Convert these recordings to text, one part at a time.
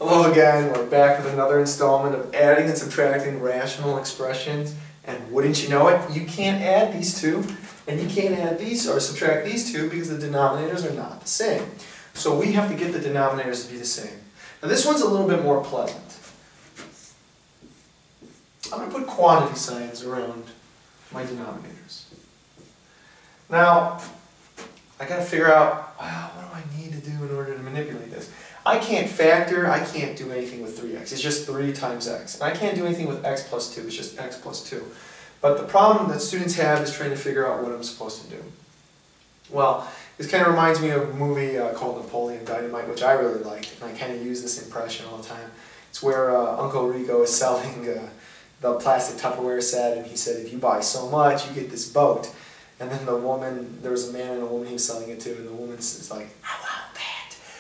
Hello again, we're back with another installment of adding and subtracting rational expressions. And wouldn't you know it, you can't add these two, and you can't add these or subtract these two because the denominators are not the same. So we have to get the denominators to be the same. Now this one's a little bit more pleasant. I'm going to put quantity signs around my denominators. Now, I got to figure out, wow, what do I need to do in order to manipulate this? I can't factor, I can't do anything with 3x. It's just 3 times x. And I can't do anything with x plus 2, it's just x plus 2. But the problem that students have is trying to figure out what I'm supposed to do. Well, this kind of reminds me of a movie called Napoleon Dynamite, which I really liked, and I kind of use this impression all the time. It's where Uncle Rico is selling the plastic Tupperware set, and he said, if you buy so much, you get this boat. And then the woman, there was a man and a woman he was selling it to, and the woman's like, I want that.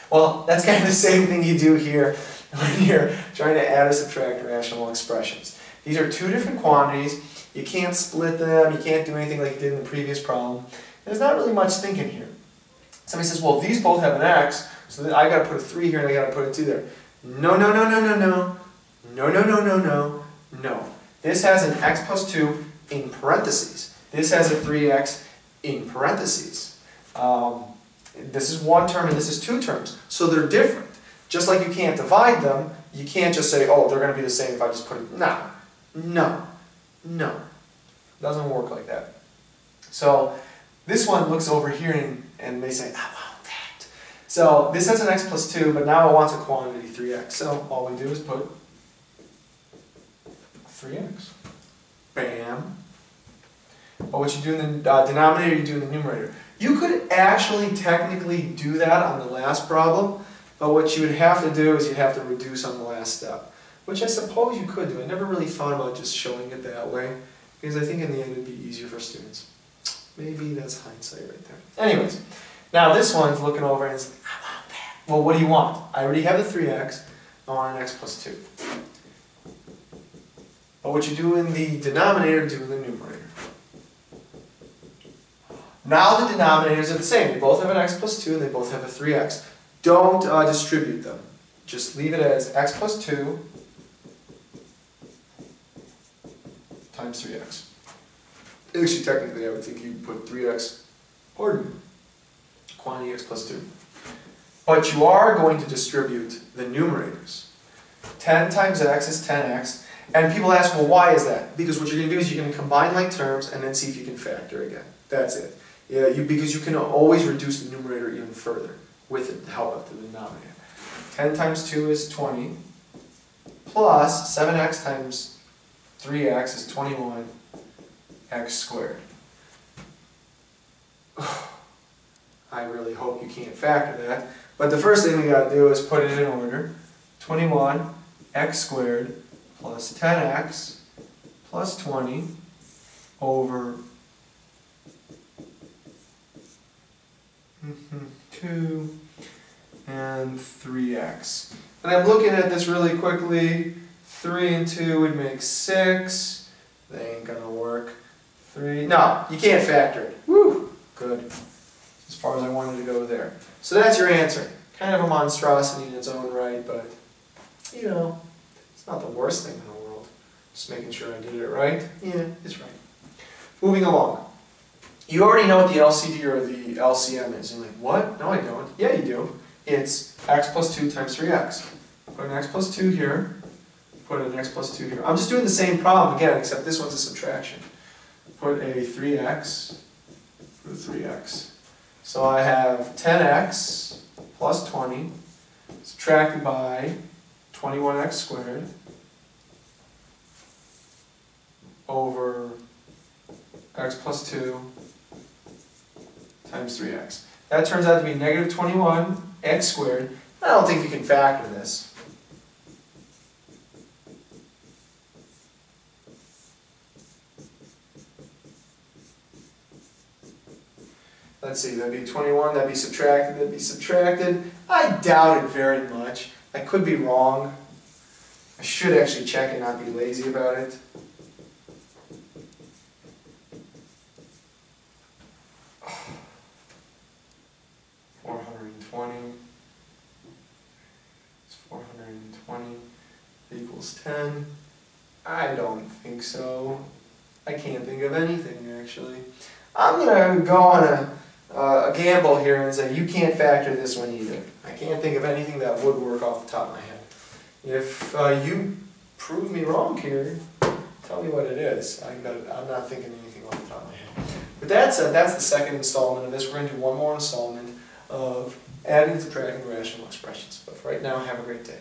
Well, that's kind of the same thing you do here when you're trying to add or subtract rational expressions. These are two different quantities. You can't split them. You can't do anything like you did in the previous problem. There's not really much thinking here. Somebody says, well, these both have an x, so I got to put a 3 here and I got to put a 2 there. No, no, no, no, no, no. No, no, no, no, no, no. This has an x plus 2 in parentheses. This has a 3x in parentheses. This is one term and this is two terms. So they're different. Just like you can't divide them, you can't just say, oh, they're going to be the same if I just put it. No. No. No. It doesn't work like that. So this one looks over here and they say, I want that. So this has an x plus 2, but now it wants a quantity 3x. So all we do is put 3x. Bam. But what you do in the denominator, you do in the numerator. You could actually technically do that on the last problem, but what you would have to do is you'd have to reduce on the last step, which I suppose you could do. I never really thought about just showing it that way, because I think in the end it would be easier for students. Maybe that's hindsight right there. Anyways, now this one's looking over and is like, I want that. Well, what do you want? I already have the 3x, I want an x plus 2. But what you do in the denominator, do in the numerator. Now the denominators are the same. They both have an x plus 2 and they both have a 3x. Don't distribute them. Just leave it as x plus 2 times 3x. Actually, technically, I would think you'd put 3x, quantity x plus 2. But you are going to distribute the numerators. 10 times x is 10x. And people ask, well, why is that? Because what you're going to do is you're going to combine like terms and then see if you can factor again. That's it. Yeah, because you can always reduce the numerator even further with the help of the denominator. 10 times 2 is 20, plus 7x times 3x is 21x squared. I really hope you can't factor that. But the first thing we got to do is put it in order. 21x squared plus 10x plus 20 over 2 and 3x. And I'm looking at this really quickly. 3 and 2 would make 6. They ain't gonna work. 3. No, you can't factor it. Woo! Good. As far as I wanted to go there. So that's your answer. Kind of a monstrosity in its own right, but you know, it's not the worst thing in the world. Just making sure I did it right. Yeah, it's right. Moving along. You already know what the LCD or the LCM is. You're like, what? No, I don't. Yeah, you do. It's x plus 2 times 3x. Put an x plus 2 here. Put an x plus 2 here. I'm just doing the same problem again, except this one's a subtraction. Put a 3x with 3x. So I have 10x plus 20 subtracted by 21x squared over x plus 2 times 3x. That turns out to be negative 21x squared. I don't think you can factor this. Let's see, that'd be 21, that'd be subtracted, that'd be subtracted. I doubt it very much. I could be wrong. I should actually check and not be lazy about it. It's 420. 120 equals 10. I don't think so. I can't think of anything, actually. I'm going to go on a gamble here and say you can't factor this one either. I can't think of anything that would work off the top of my head. If you prove me wrong here, tell me what it is. I'm not thinking anything off the top of my head. But that's the second installment of this. We're going to do one more installment of adding and subtracting rational expressions. But for right now, have a great day.